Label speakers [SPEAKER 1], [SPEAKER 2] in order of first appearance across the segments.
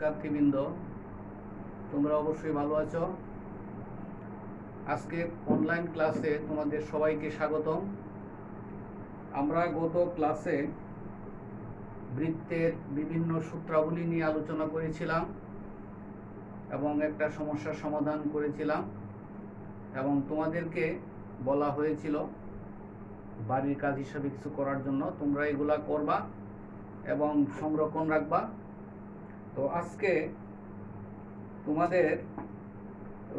[SPEAKER 1] শিক্ষার্থীবৃন্দ, তোমরা অবশ্যই ভালো আছো। আজকে অনলাইন ক্লাসে তোমাদের সবাইকে স্বাগতম। আমরা গত ক্লাসে বৃত্তের বিভিন্ন সূত্রাবলী নিয়ে আলোচনা করেছিলাম এবং একটা সমস্যার সমাধান করেছিলাম, এবং তোমাদেরকে বলা হয়েছিল বাড়ির কাজ হিসাবে কিছু করার জন্য। তোমরা এগুলা করবা এবং সংরক্ষণ রাখবা। তো আজকে তোমাদের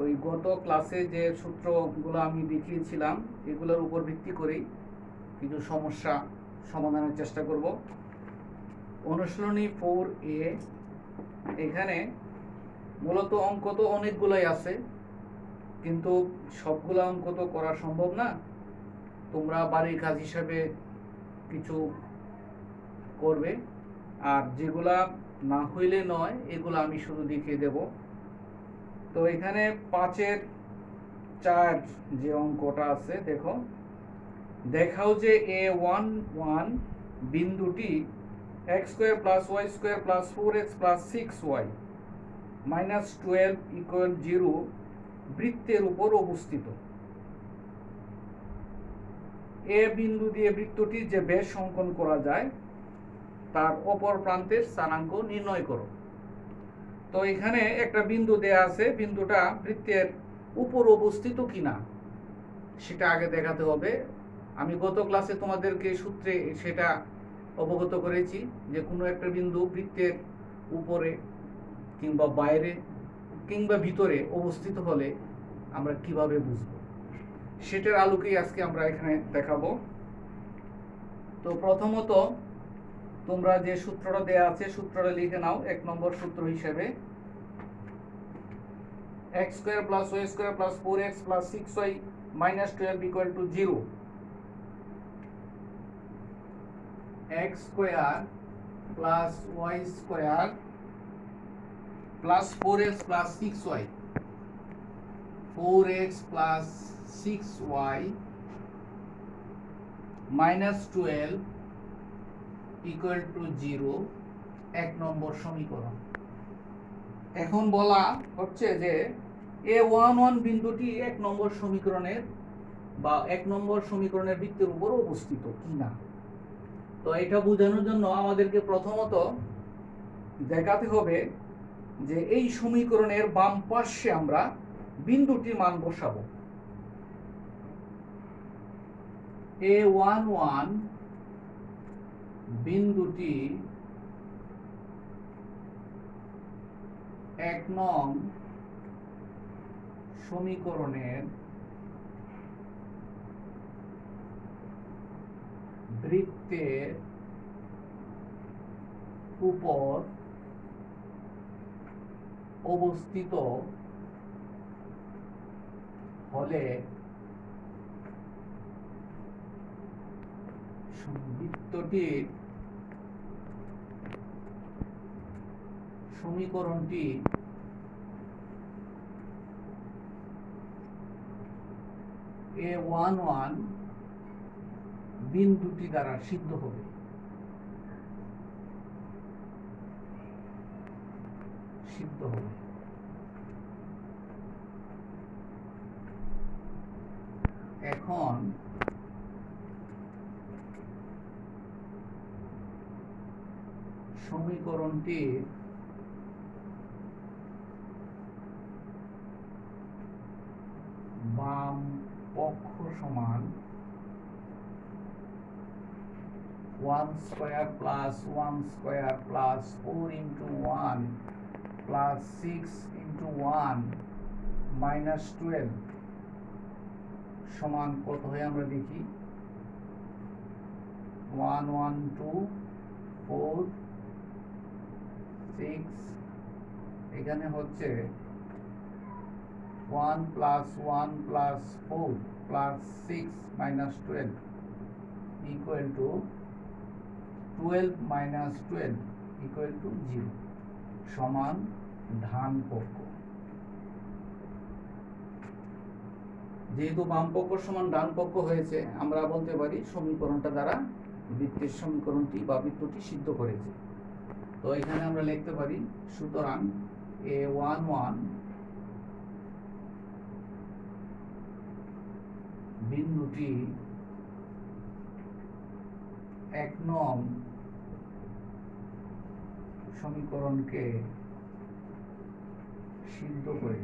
[SPEAKER 1] ওই গত ক্লাসে যে সূত্রগুলো আমি দেখিয়েছিলাম এগুলোর উপর ভিত্তি করেই কিছু সমস্যা সমাধানের চেষ্টা করব। অনুশীলনী 4A, এখানে মূলত অঙ্ক তো অনেকগুলোই আছে, কিন্তু সবগুলো অঙ্ক তো করা সম্ভব না। তোমরা বাড়ির কাজ হিসাবে কিছু করবে, আর যেগুলা না হইলে নয় এগুলো আমি শুধু দেখিয়ে দেব। তো এখানে 5-এর 4 যে অঙ্কটা আছে, দেখাও যে A11 বিন্দুটি x² + y² + 4x + 6y - 12 = 0 বৃত্তের উপর অবস্থিত। এ বিন্দু দিয়ে বৃত্তটির যে ব্যাস অঙ্কন করা যায় তার অপর প্রান্তের স্থানাঙ্ক নির্ণয় করো। তো এখানে একটা বিন্দু দেয়া আছে, বিন্দুটা বৃত্তের উপর অবস্থিত কিনা সেটা আগে দেখাতে হবে। আমি গত ক্লাসে তোমাদেরকে সূত্রে সেটা অবগত করেছি যে কোনো একটা বিন্দু বৃত্তের উপরে কিংবা বাইরে কিংবা ভিতরে অবস্থিত হলে আমরা কিভাবে বুঝব, সেটার আলোকেই আজকে আমরা এখানে দেখাবো। তো প্রথমত তোমরা যে সূত্রটা দেয়া আছে সূত্রটা লিখে নাও। 1 নম্বর সূত্র হিসেবে x² + y² + 4x + 6y - 12 = 0। x² + y² + 4x + 6y 4x + 6y - 12 = 0, 1 নম্বর সমীকরণ। এখন বলা হচ্ছে যে A11 বিন্দুটি 1 নম্বর সমীকরণের বা 1 নম্বর সমীকরণের বৃত্তের উপর অবস্থিত কিনা। তো এটা বোঝানোর জন্য আমাদেরকে প্রথমত দেখাতে হবে যে এই সমীকরণের বাম পাশে আমরা বিন্দুটির মান বসাবো। A11 বিন্দুটি 1 নং সমীকরণের বৃত্তের উপর অবস্থিত হলে বৃত্তটির সমীকরণটি A11 বিন্দুটি দ্বারা সিদ্ধ হবে। এখন সমীকরণটির বাম পক্ষ সমান 1² + 1² + 4 × 1 + 6 × 1 - 12 সমান কত হয় আমরা দেখি। 1 1 2 4 6, এখানে হচ্ছে 1 + 1 + 4 + 6 - 12 = 12 - 12 = 0 সমান ডান পক্ষ। যেহেতু বাম পক্ষ সমান ডান পক্ষ হয়েছে, আমরা বলতে পারি সমীকরণটা দ্বারা বৃত্তের সমীকরণটি বা বৃত্তটি সিদ্ধ করেছে। তো এখানে আমরা লিখতে পারি সুতরাং A11 বিন্দুটি 1 নং সমীকরণকে সিদ্ধ করে,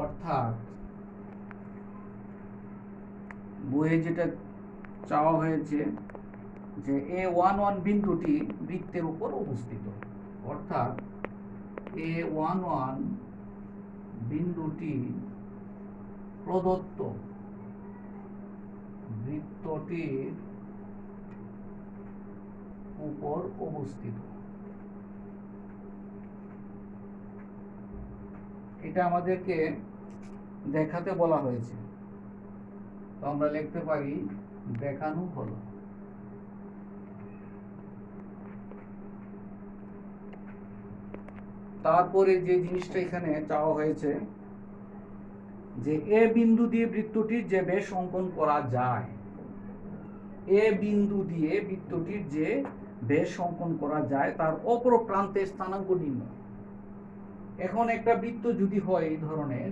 [SPEAKER 1] অর্থাৎ বইয়ে যেটা চাওয়া হয়েছে যে A11 বিন্দুটি বৃত্তের উপর অবস্থিত, অর্থাৎ A11 বিন্দুটি প্রদত্ত বৃত্তটির উপর অবস্থিত। এটা আমাদেরকে দেখাতে বলা হয়েছে, তো আমরা লিখতে পারি দেখানো হলো। তারপরে যে জিনিসটা এখানে চাওয়া হয়েছে যে এ বিন্দু দিয়ে বৃত্তটির যে ব্যাস অঙ্কন করা যায়, এ বিন্দু দিয়ে বৃত্তটির যে ব্যাস অঙ্কন করা যায় তার অপর প্রান্তে স্থানাঙ্ক নির্ণয়। এখন একটা বৃত্ত যদি হয় এই ধরনের,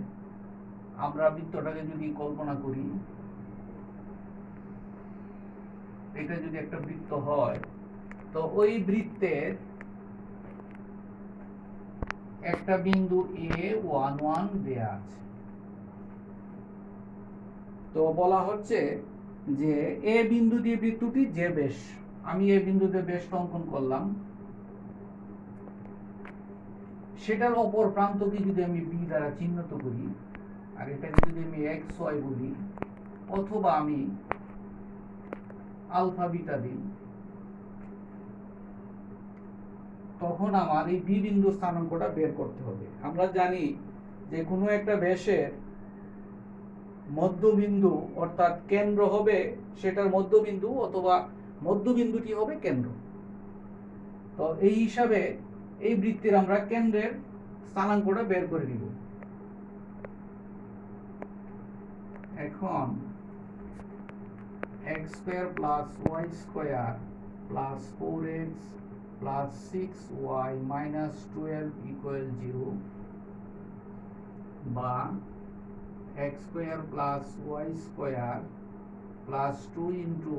[SPEAKER 1] আমরা বৃত্তটাকে যদি কল্পনা করি, এটা যদি একটা বৃত্ত হয়, তো ওই বৃত্তের একটা বিন্দু A11 দেয়া আছে। তো বলা হচ্ছে যে এ বিন্দু দিয়ে বৃত্তটি যে ব্যাস, আমি এই বিন্দুতে ব্যাসটা অঙ্কন করলাম, সেটার অপর প্রান্তকে যদি আমি বি দ্বারা চিহ্নিত করি, আর এটাকে যদি আমি এক্স ওয়াই বলি, অথবা আমি আলফা বিটা দিই, তখন আমার এই বি বিন্দু স্থানাঙ্কটা বের করতে হবে। আমরা জানি যে কোনো একটা ব্যাসের মধ্যবিন্দু অর্থাৎ কেন্দ্র হবে সেটার মধ্যবিন্দু, অথবা মধ্যবিন্দুটি হবে কেন্দ্র। তো এই হিসাবে এই বৃত্তের আমরা কেন্দ্রের স্থানাঙ্কটা বের করে নিব। এখন x square plus y square plus 4x plus 6y minus 12 equal 0, বা x square plus y square plus 2 into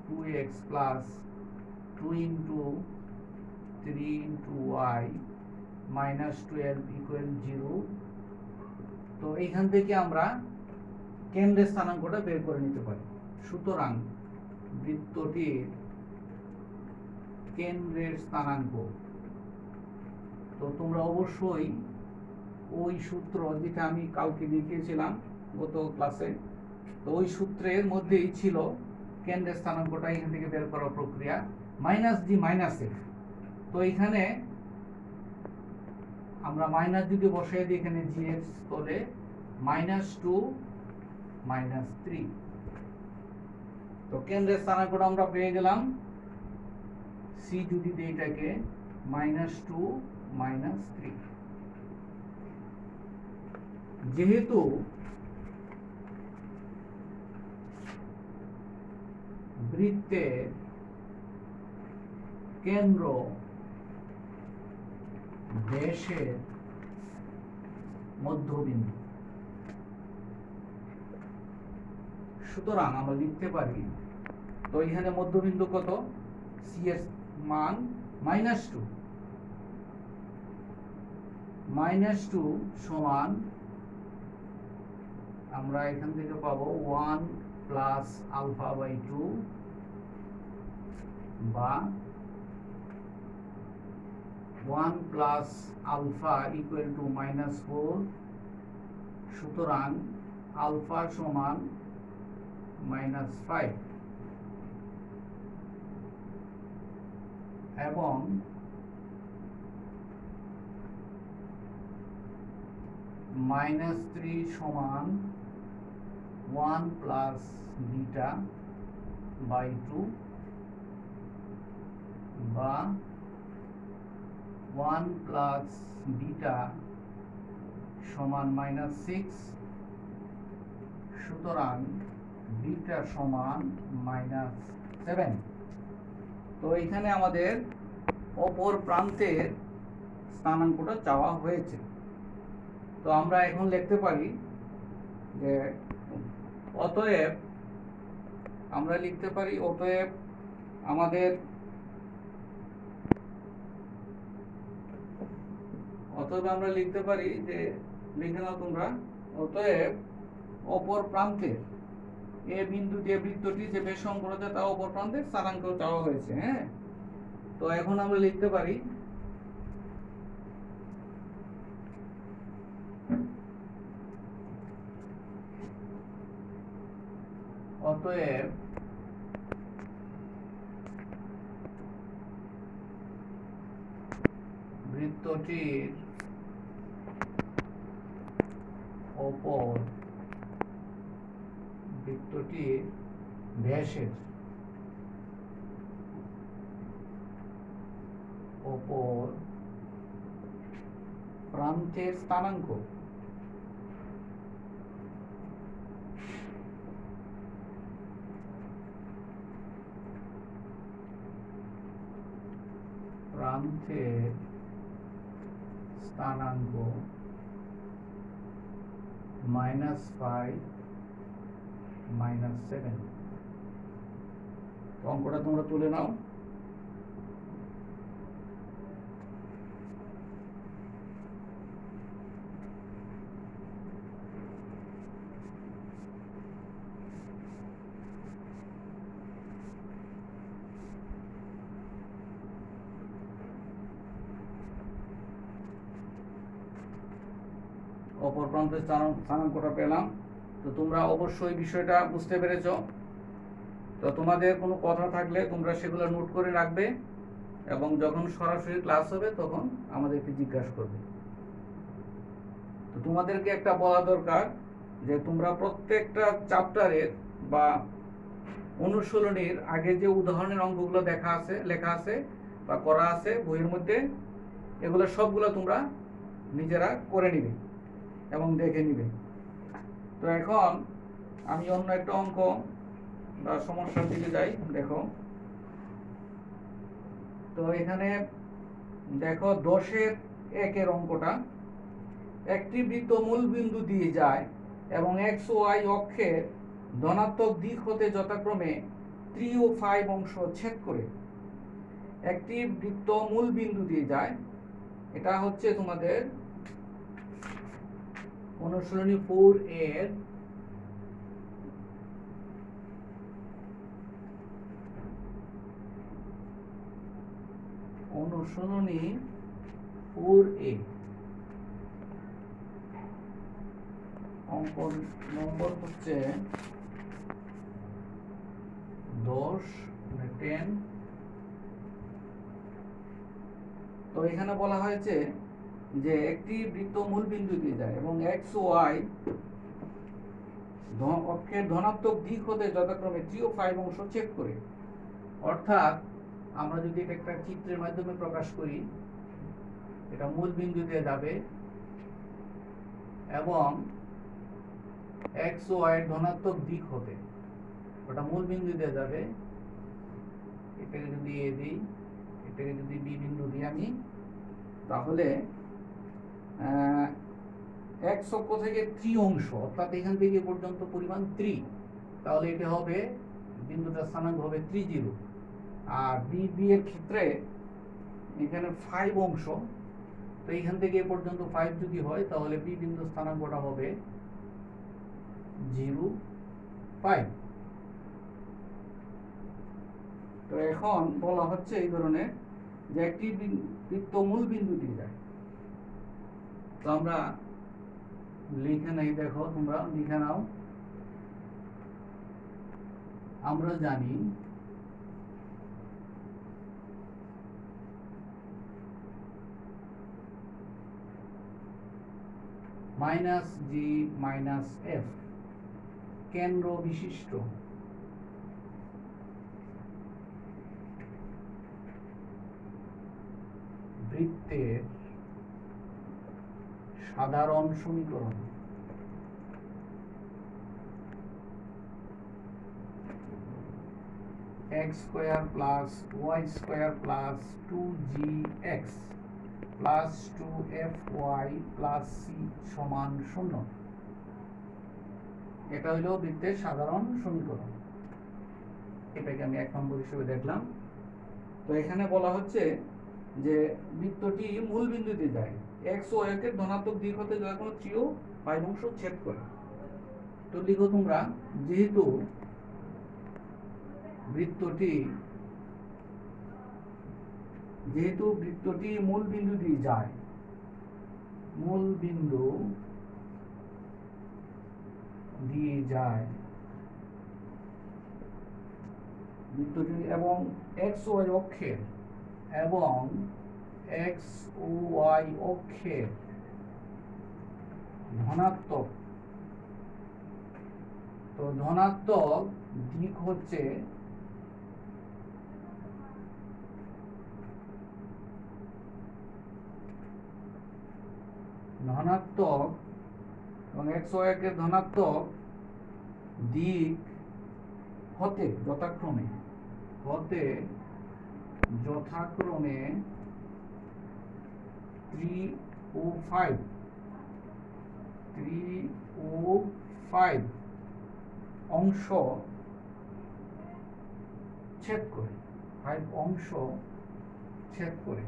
[SPEAKER 1] 2x plus 2 into 3 into y minus 12 equal 0। তো এইখান থেকে আমরা কেন্দ্রের স্থানাঙ্কটা বের করে নিতে পারি। সুতরাং বৃত্তটির কেন্দ্রের স্থানাঙ্ক, তো তোমরা অবশ্যই ওই সূত্র যেটা আমি কালকে দেখিয়েছিলাম গত ক্লাসে, তো ওই সূত্রের মধ্যেই ছিল কেন্দ্রের স্থানাঙ্কটা এখান থেকে বের করার প্রক্রিয়া, মাইনাস জি মাইনাস এফ। তো এখানে আমরা মাইনাস যদি বসাই দিই, এখানে জি এর স্থলে -2 -3, তো কেন্দ্রের স্থানাঙ্কটা আমরা পেয়ে গেলাম। সি যদি দিই এটাকে -2 -3, যেহেতু বৃত্তের কেন্দ্র ব্যাসের মধ্যবিন্দু, সুতরাং আমরা লিখতে পারি, তো এখানে মধ্যবিন্দু কত, সি এর মান -2, -2 সমান আমরা এখান থেকে পাবো 1 প্লাস আলফা বাই 2, বা 1 প্লাস আলফা ইকুয়াল টু -4। সুতরাং আলফা সমান -5, এবং -3 সমান 1 প্লাস বিটা বাই 2, বা 1 প্লাস বিটা সমান -6। সুতরাং বিটা সমান -7। তো এখানে আমাদের অপর প্রান্তের স্থানাঙ্কটা চাওয়া হয়েছে। তো আমরা এখন লিখতে পারি যে অতএব আমরা লিখতে পারি অতএব আমাদের আমরা লিখতে পারি যে লিখে নাও তোমরা, অতএব অপর প্রান্তের এ বিন্দু দিয়ে বৃত্তটি যে বেশ অঙ্কন করেছে তা অপর প্রান্তের স্থানাঙ্ক চাওয়া হয়েছে। হ্যাঁ, তো এখন আমরা লিখতে পারি অতএব বৃত্তটির অপর বৃত্তটির ব্যাসের অপর প্রান্তের স্থানাঙ্ক প্রান্তের স্থানাঙ্ক -5 -7। অঙ্কটা তোমরা তুলে নাও। অপর প্রান্তের স্থানাঙ্কটা পেলাম। তো তোমরা অবশ্যই বিষয়টা বুঝতে পেরেছো। তো তোমাদের কোনো কথা থাকলে তোমরা সেগুলো নোট করে রাখবে এবং যখন সরাসরি ক্লাস হবে তখন আমাদেরকে জিজ্ঞাসা করবে। তো তোমাদেরকে একটা বলা দরকার যে তোমরা প্রত্যেকটা চ্যাপ্টারের বা অনুশীলনীর আগে যে উদাহরণের অঙ্কগুলো লেখা আছে বা করা আছে বইয়ের মধ্যে, এগুলো সবগুলো তোমরা নিজেরা করে নিবে এবং দেখে নিবে। তো এখন আমি অন্য একটা অঙ্ক বা সমস্যার দিকে যাই। দেখো, তো এখানে দেখো 10-এর অঙ্কটা, একটি বৃত্ত মূল বিন্দু দিয়ে যায় এবং এক্স ও ওয়াই অক্ষের ধনাত্মক দিক হতে যথাক্রমে 3 ও 5 অংশ ছেদ করে। একটি বৃত্ত মূল বিন্দু দিয়ে যায়, এটা হচ্ছে তোমাদের অনুশীলনী 4 এর অনুশীলনী 4A অঙ্ক নম্বর হচ্ছে 10 10। তো এখানে বলা হয়েছে যে একটি বৃত্ত মূল বিন্দু দিয়ে যায় এবং এক্স ও ওয়াই অক্ষের ধনাত্মক দিক হতে যথাক্রমে 3 ও 5 অংশ ছেদ করে। অর্থাৎ আমরা যদি এটা একটা চিত্রের মাধ্যমে প্রকাশ করি, এটা মূল বিন্দু দিয়ে যাবে এবং এক্স ও ওয়াই এর ধনাত্মক দিক হতে, ওটা মূল বিন্দু দিয়ে যাবে। এটাকে যদি এ দিই, এটাকে যদি বি বিন্দু দিই আমি, তাহলে এক্স অক্ষ থেকে 3 অংশ, অর্থাৎ এখান থেকে পর্যন্ত পরিমাণ 3, তাহলে এটা হবে বিন্দুটার স্থানাঙ্ক হবে 30। আর বি এর ক্ষেত্রে এখানে 5 অংশ, তো এখান থেকে এ পর্যন্ত 5 যদি হয় তাহলে বি বিন্দুর স্থানাঙ্কটা হবে 0.5। তো এখন বলা হচ্ছে এই ধরনের যে একটি বৃত্ত মূল বিন্দু দিয়ে যায়। তো আমরা লিখে নেই, দেখো তোমরা লিখে নাও। আমরা জানি -g - f কেন্দ্র বিশিষ্ট বৃত্তের সাধারণ সমীকরণ। X square plus y square plus 2gx plus 2fy plus c সমান 0। এটা হলো বৃত্তের সাধারণ সমীকরণ। এটাকে আমি 1 নম্বর হিসেবে দেখলাম। তো এখানে বলা হচ্ছে যে বৃত্তটি মূল বিন্দুতে যায়, x ও y এর ধনাত্মক দিক হতে যখন 3 ও 5 অংশ ছেদ করে। তো লিখো তোমরা, যেহেতু বৃত্তটি মূল বিন্দু দিয়ে যায়, মূল বিন্দু দিয়ে যায় বৃত্তটি এবং x ও y অক্ষের ধনাত্মক, তো ধনাত্মক দিক হচ্ছে ধনাত্মক এবং x ও y এর ধনাত্মক দিক হতে যথাক্রমে 3 ও 5 অংশ ছেদ করে, 5 অংশ ছেদ করে,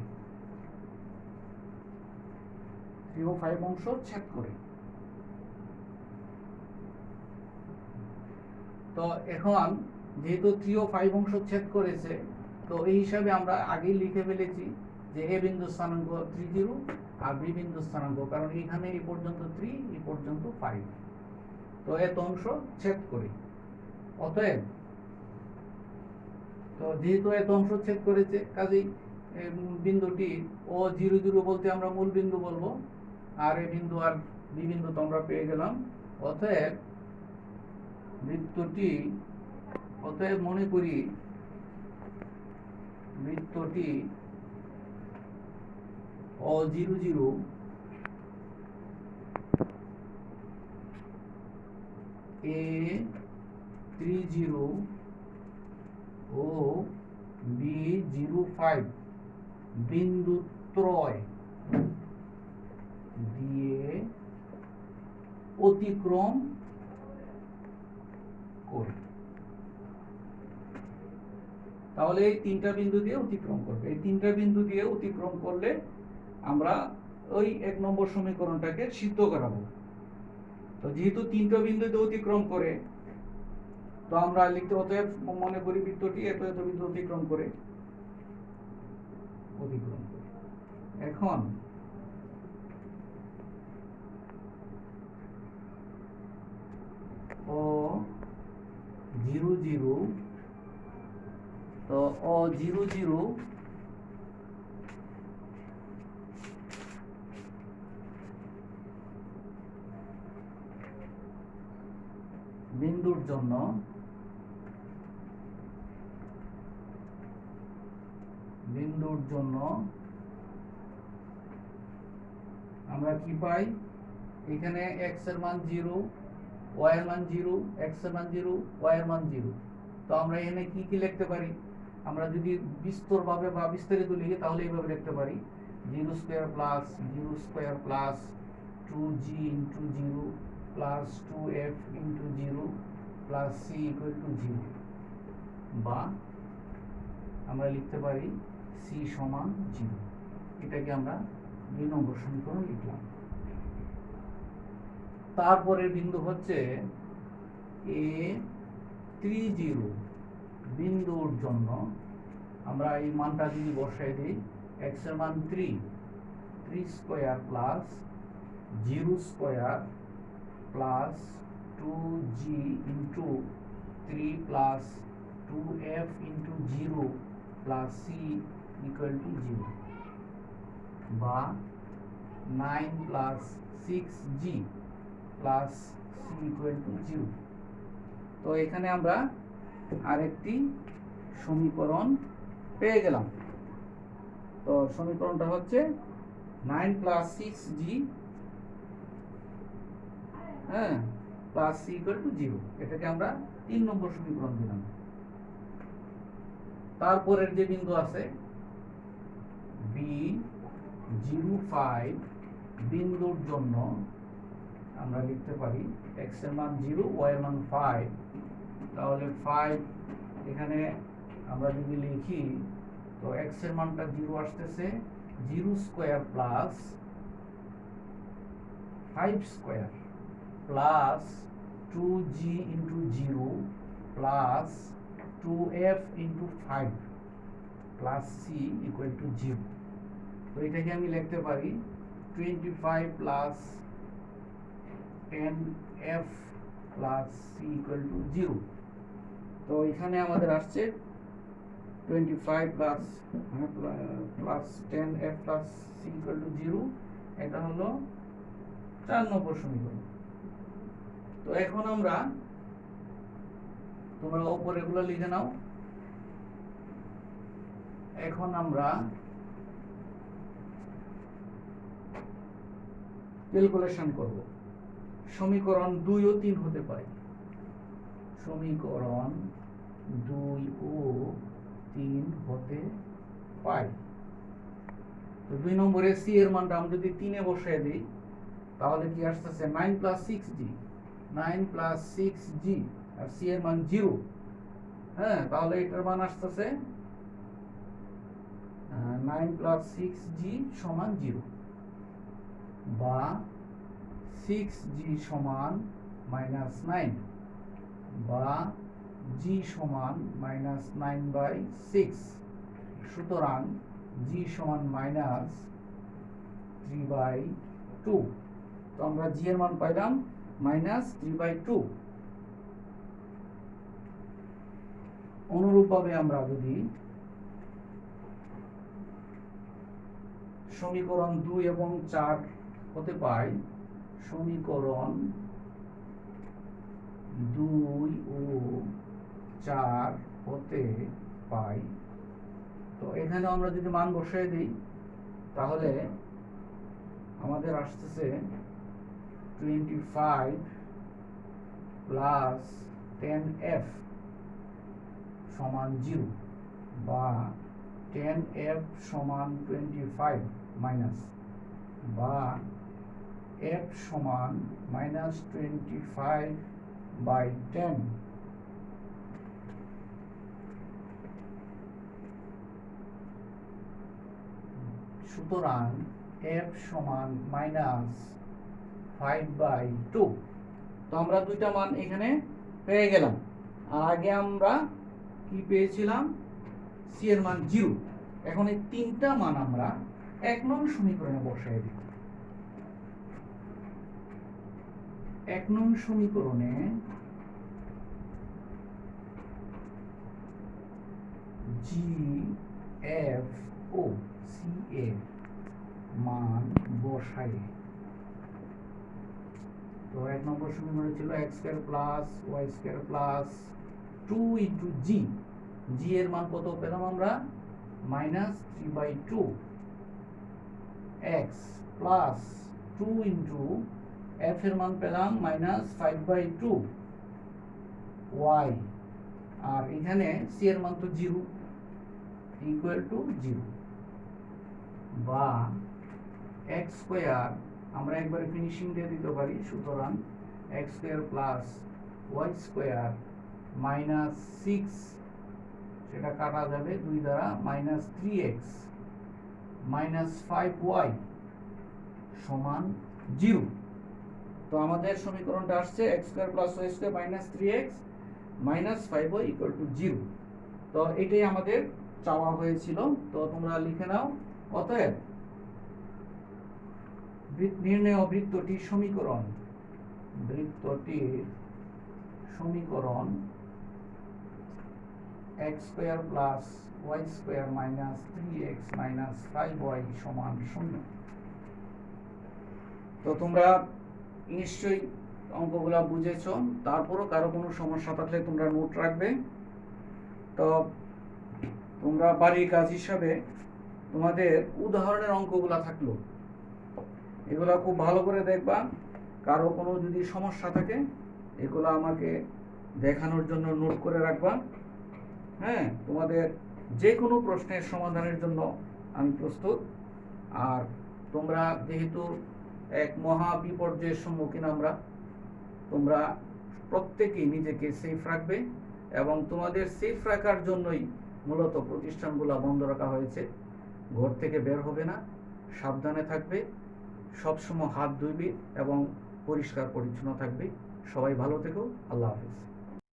[SPEAKER 1] 3 ও 5 অংশ ছেদ করে। তো এখন যেহেতু 3 ও 5 অংশ ছেদ করেছে, তো এই হিসাবে আমরা আগেই লিখে ফেলেছি যে এ বিন্দু স্থানাঙ্ক 30 আর বি বিন্দু স্থানাঙ্ক, কারণ এখানে এই পর্যন্ত 3, এই পর্যন্ত 5, তো এত অংশ ছেদ করে। অতএব তো যেহেতু এত অংশ ছেদ করেছে, কাজেই বিন্দুটি ও 0 0 বলতে আমরা মূল বিন্দু বলবো, আর এ বিন্দু আর বি বিন্দু তো আমরা পেয়ে গেলাম। অতএব মনে করি বৃত্তটি ও 0 0 A30 ও B05 বিন্দু ত্রয় দিয়ে অতিক্রম করে। তাহলে এই 3টা বিন্দু দিয়ে অতিক্রম করবে। এই 3টা বিন্দু দিয়ে অতিক্রম করলে আমরা ওই 1 নম্বর সমীকরণটাকে সিদ্ধ করাবো। তো যেহেতু 3টা বিন্দু দিয়ে অতিক্রম করে, তো আমরা লিখতে অতএব মনে করি বৃত্তটি এত এত বিন্দু অতিক্রম করে। এখন ও 0 0, তো ও 0 0 বিন্দুর জন্য আমরা কি পাই? এখানে x এর মান 0, y এর মান 0, x এর মান 0, y এর মান 0। তো আমরা এখানে কি কি লিখতে পারি? আমরা যদি বিস্তরভাবে বা বিস্তারিত লিখি তাহলে এইভাবে লিখতে পারি 0 square plus 2g into 0 plus 2f into 0 plus c equal to 0, বা আমরা লিখতে পারি c সমান 0। এটাকে আমরা 2 নম্বর সমীকরণ লিখলাম। তারপরের বিন্দু হচ্ছে A30 বিন্দুর জন্য আমরা এই মানটা যদি বসাই দিই, x এর মান 3 square plus 0 square plus 2g into 3 plus 2f into 0 plus c equal to 0, বা 9 plus 6g plus c equal to 0। তো এখানে আমরা আরেকটি সমীকরণ পেয়ে গেলাম। তো সমীকরণটা হচ্ছে 9 plus 6g plus c equal to 0। এটাকে আমরা 3 নম্বর সমীকরণ দিলাম। তারপরের যে বিন্দু আছে B05 বিন্দুর জন্য আমরা লিখতে পারি x এর মান 0, y এর মান 5। তাহলে 5 এখানে আমরা যদি লিখি তো x এর মানটা 0 আসতেছে 0 square plus 5 square plus 2g into 0 plus 2f into 5 plus c equal to 0। তো এটাকে আমি লিখতে পারি 25 plus 10f plus c equal to 0। তো এখানে আমাদের আসছে 25 plus 10f plus c equal to 0। এটা হলো 4 নম্বর সমীকরণ। তো এখন আমরা তোমরা উপরে এগুলো লিখে নাও। এখন আমরা ক্যালকুলেশন করব। সমীকরণ 2 ও 3 হতে পারে। সমীকরণ 2 ও 3 হতে পারে। তো 2 নম্বরে c এর মানটা আমরা যদি 3 এ বসায় দেই তাহলে কি আসছে 9 প্লাস 6g, 9 প্লাস 6g আর c এর মান 0। হ্যাঁ, তাহলে এটার মান আসছে 9 প্লাস 6g সমান 0 বা 6g সমান -9 বা g সমান -9/6। সুতরাং g সমান -3/2। তো আমরা g এর মান পাইলাম -3/2। অনুরূপভাবে আমরা যদি সমীকরণ 2 এবং 4 হতে পাই, সমীকরণ 2 ও 4 হতে পাই, তো এখানে আমরা যদি মান বসায় দিই তাহলে আমাদের আসতেছে 25 প্লাস 10f সমান 0 বা 10f সমান 25 মাইনাস বা f সমান -25/10। সুতরাং f সমান -5/2। তো আমরা দুইটা মান এখানে পেয়ে গেলাম। আর আগে আমরা কি পেয়েছিলাম? c এর মান 0। এখন এই তিনটা মান আমরা 1 নং সমীকরণে বসাই দিই। 1 নং সমীকরণে g f ও c এর মান বসাই। তো 1 নম্বর সমীকরণ ছিল x² plus y² plus 2 into g। g এর মান কত পেলাম আমরা? -3/2 x প্লাস 2 ইন্টু f এর মান পেলাম -5/2 y আর এখানে c এর মান তো 0 ইকুয়াল টু 0 বা x² আমরা একবারে ফিনিশিং দিয়ে দিতে পারি। সুতরাং x² প্লাস y² -6 সেটা কাটা যাবে 2 দ্বারা -3x -5y সমান 0। তো আমাদের সমীকরণটা আসছে x² plus y² -3x -5y equal to 0। তো এটাই আমাদের চাওয়া হয়েছিল। তো তোমরা লিখে নাও। অতএব নির্ণেয় বৃত্তটির সমীকরণ x² plus y² -3x -5y সমান 0। তো তোমরা নিশ্চয়ই অঙ্কগুলো বুঝেছো। তারপরও কারো কোনো সমস্যা থাকলে তোমরা নোট রাখবে। তো তোমরা বাড়ির কাজ হিসাবে তোমাদের উদাহরণের অঙ্কগুলো থাকলো, এগুলা খুব ভালো করে দেখবা। কারো কোনো যদি সমস্যা থাকে এগুলো আমাকে দেখানোর জন্য নোট করে রাখবা। হ্যাঁ, তোমাদের যে কোনো প্রশ্নের সমাধানের জন্য আমি প্রস্তুত। আর তোমরা যেহেতু এক মহা বিপর্যয়ের সম্মুখীন তোমরা প্রত্যেকেই নিজেকে সেফ রাখবে, এবং তোমাদের সেফ রাখার জন্যই মূলত প্রতিষ্ঠানগুলো বন্ধ রাখা হয়েছে। ঘর থেকে বের হবে না, সাবধানে থাকবে, সবসময় হাত ধুইবে এবং পরিষ্কার পরিচ্ছন্ন থাকবে। সবাই ভালো থেকো। আল্লাহ হাফেজ।